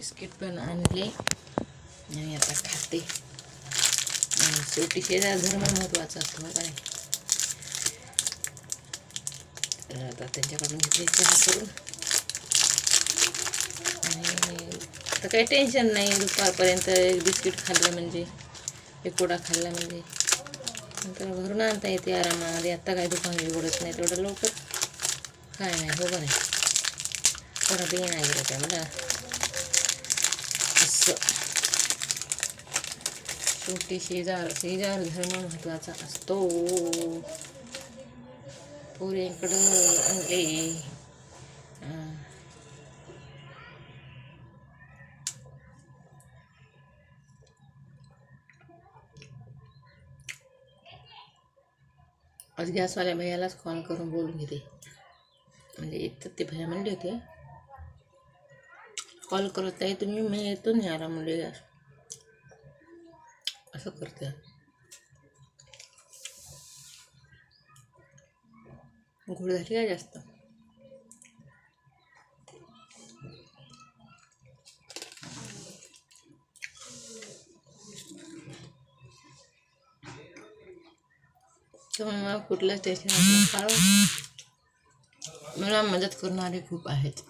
Biscuit पण आणले आणि आता खाते. शेवटी शेजार धर्म महत्त्वाचा असतो बघा नाही. तर आता त्यांच्याकडून घेतले चहा करून. आणि आता काही टेन्शन नाही. दुपारपर्यंत एक बिस्किट खाल्लं म्हणजे, एक कोडा खाल्ला म्हणजे नंतर भरून आणता येते आरामामध्ये. आत्ता काही दुकान उघडत नाही तेवढं लवकर, काय नाही हो का नाही. परत ये नाही गेलं काय मला असं. शेवटी शेजार धर्म महत्त्वाचा असतो. पोरींकडं आणले. आज गॅसवाल्या भैयालाच कॉल करून बोलून घेते. म्हणजे इथं ते भैया म्हणले होते कॉल करत आहे तुम्ही, मी येतो नाही आला म्हणजे गॅस असं करते. गोड झाली काय जास्त? त्यामुळे मला कुठलंच टेन्शन नसतं. कारण मला मदत करणारे खूप आहेत.